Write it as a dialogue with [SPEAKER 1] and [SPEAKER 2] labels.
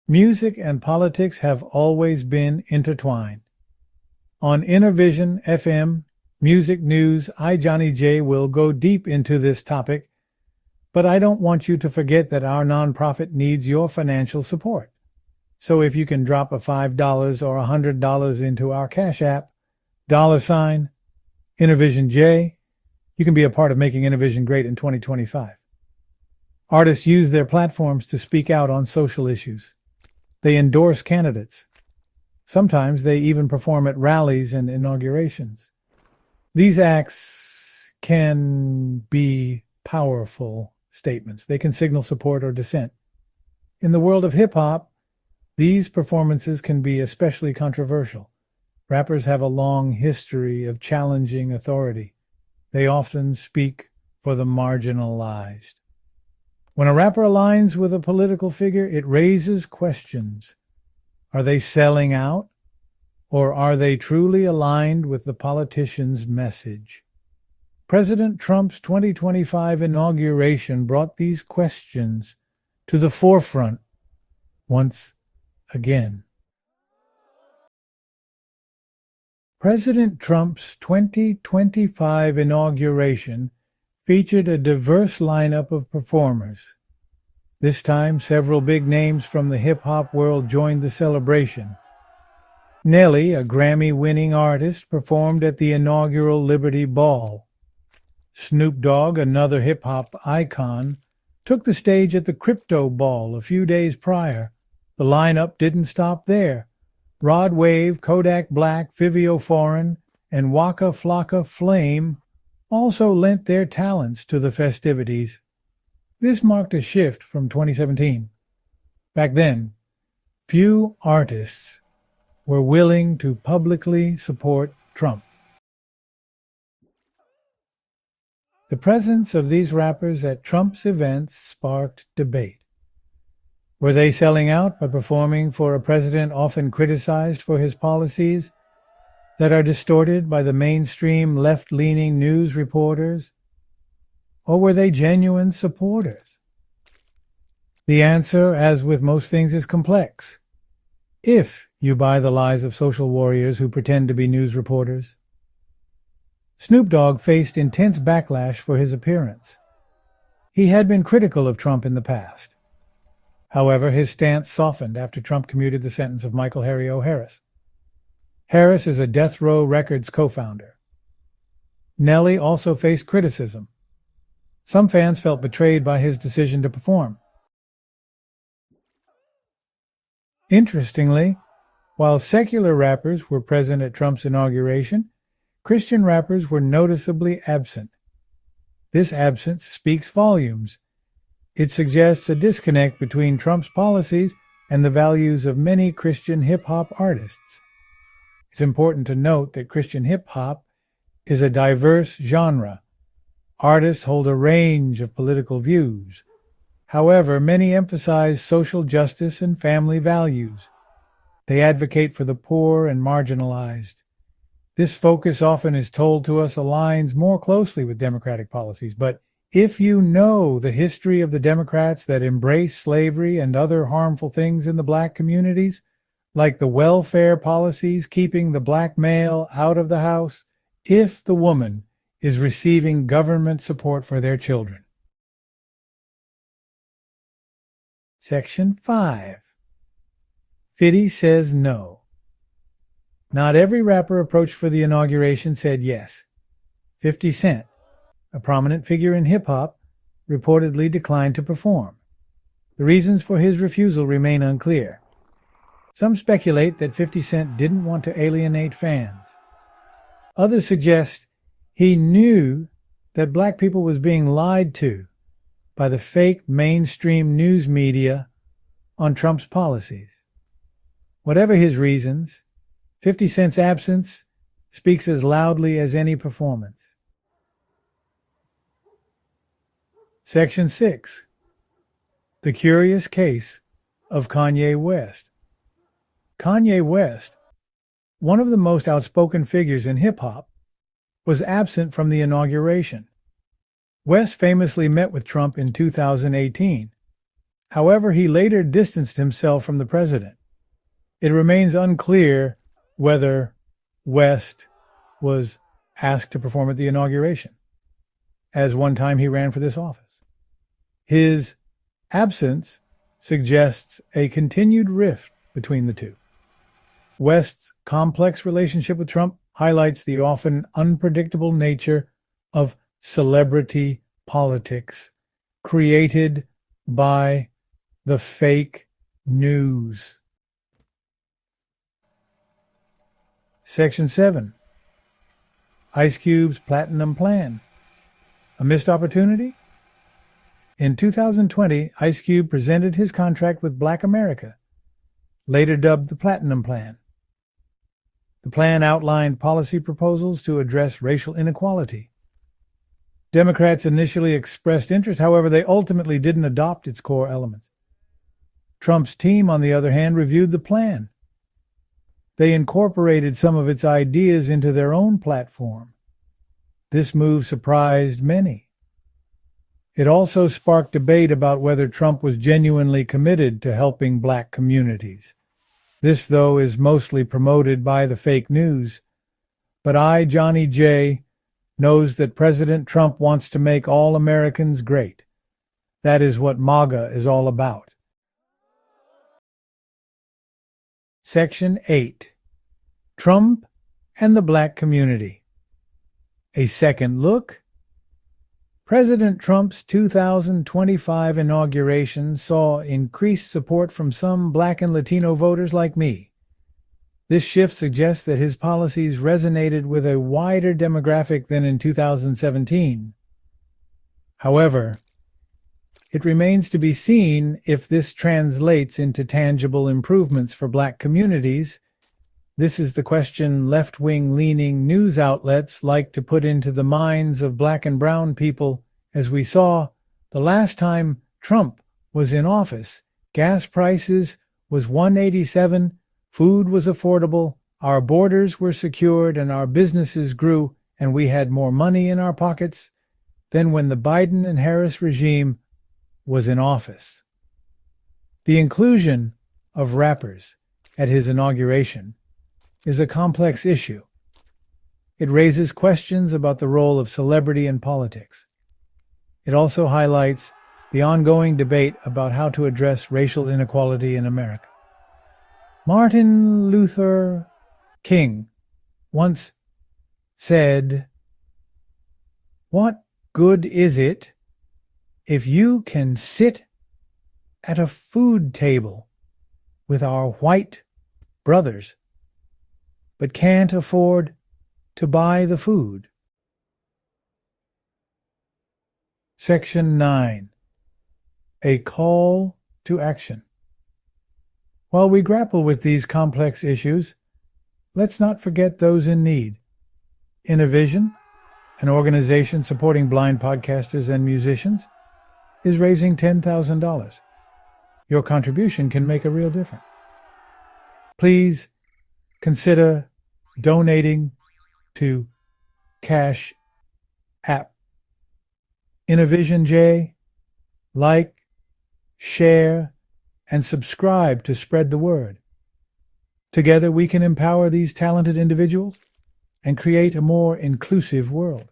[SPEAKER 1] Music and politics have always been intertwined. On Innervision FM Music News, I, Johnnie J, will go deep into this topic, but I don't want you to forget that our nonprofit needs your financial support. So if you can drop a $5 or $100 into our Cash App, $Innervision J, you can be a part of making Innervision great in 2025. Artists use their platforms to speak out on social issues. They endorse candidates. Sometimes they even perform at rallies and inaugurations. These acts can be powerful statements. They can signal support or dissent. In the world of hip-hop, these performances can be especially controversial. Rappers have a long history of challenging authority. They often speak for the marginalized. When a rapper aligns with a political figure, it raises questions. Are they selling out, or are they truly aligned with the politician's message? President Trump's 2025 inauguration brought these questions to the forefront once again. President Trump's 2025 inauguration featured a diverse lineup of performers. This time, several big names from the hip-hop world joined the celebration. Nelly, a Grammy-winning artist, performed at the inaugural Liberty Ball. Snoop Dogg, another hip-hop icon, took the stage at the Crypto Ball a few days prior. The lineup didn't stop there. Rod Wave, Kodak Black, Fivio Foreign, and Waka Flocka Flame also lent their talents to the festivities. This marked a shift from 2017. Back then, few artists were willing to publicly support Trump. The presence of these rappers at Trump's events sparked debate. Were they selling out by performing for a president often criticized for his policies that are distorted by the mainstream left-leaning news reporters? Or were they genuine supporters? The answer, as with most things, is complex. If you buy the lies of social warriors who pretend to be news reporters. Snoop Dogg faced intense backlash for his appearance. He had been critical of Trump in the past. However, his stance softened after Trump commuted the sentence of Michael Harry O. Harris. Harris is a Death Row Records co-founder. Nelly also faced criticism. Some fans felt betrayed by his decision to perform. Interestingly, while secular rappers were present at Trump's inauguration, Christian rappers were noticeably absent. This absence speaks volumes. It suggests a disconnect between Trump's policies and the values of many Christian hip-hop artists. It's important to note that Christian hip-hop is a diverse genre. Artists hold a range of political views. However, many emphasize social justice and family values. They advocate for the poor and marginalized. This focus, often is told to us, aligns more closely with Democratic policies. But if you know the history of the Democrats that embrace slavery and other harmful things in the black communities, like the welfare policies keeping the black male out of the house, if the woman is receiving government support for their children. Section 5. 50 says no. Not every rapper approached for the inauguration said yes. 50 Cent, a prominent figure in hip-hop, reportedly declined to perform. The reasons for his refusal remain unclear. Some speculate that 50 Cent didn't want to alienate fans. Others suggest he knew that black people was being lied to by the fake mainstream news media on Trump's policies. Whatever his reasons, 50 Cent's absence speaks as loudly as any performance. Section 6. The curious case of Kanye West. Kanye West, one of the most outspoken figures in hip-hop, was absent from the inauguration. West famously met with Trump in 2018. However, he later distanced himself from the president. It remains unclear whether West was asked to perform at the inauguration, as one time he ran for this office. His absence suggests a continued rift between the two. West's complex relationship with Trump highlights the often unpredictable nature of celebrity politics created by the fake news. Section 7. Ice Cube's Platinum Plan. A missed opportunity? In 2020, Ice Cube presented his contract with Black America, later dubbed the Platinum Plan. The plan outlined policy proposals to address racial inequality. Democrats initially expressed interest, however, they ultimately didn't adopt its core elements. Trump's team, on the other hand, reviewed the plan. They incorporated some of its ideas into their own platform. This move surprised many. It also sparked debate about whether Trump was genuinely committed to helping Black communities. This, though, is mostly promoted by the fake news. But I, Johnnie J, knows that President Trump wants to make all Americans great. That is what MAGA is all about. Section 8. Trump and the Black Community. A second look. President Trump's 2025 inauguration saw increased support from some Black and Latino voters like me. This shift suggests that his policies resonated with a wider demographic than in 2017. However, it remains to be seen if this translates into tangible improvements for Black communities. This is the question left-wing leaning news outlets like to put into the minds of Black and brown people. As we saw the last time Trump was in office, gas prices was $1.87, food was affordable, our borders were secured, and our businesses grew, and we had more money in our pockets than when the Biden and Harris regime was in office. The inclusion of rappers at his inauguration is a complex issue. It raises questions about the role of celebrity in politics. It also highlights the ongoing debate about how to address racial inequality in America. Martin Luther King once said, "What good is it if you can sit at a food table with our white brothers, but can't afford to buy the food?" Section 9. A call to action. While we grapple with these complex issues, let's not forget those in need. Innervision, an organization supporting blind podcasters and musicians, is raising $10,000. Your contribution can make a real difference. Please consider donating to Cash App. Innervision J, like, share, and subscribe to spread the word. Together we can empower these talented individuals and create a more inclusive world.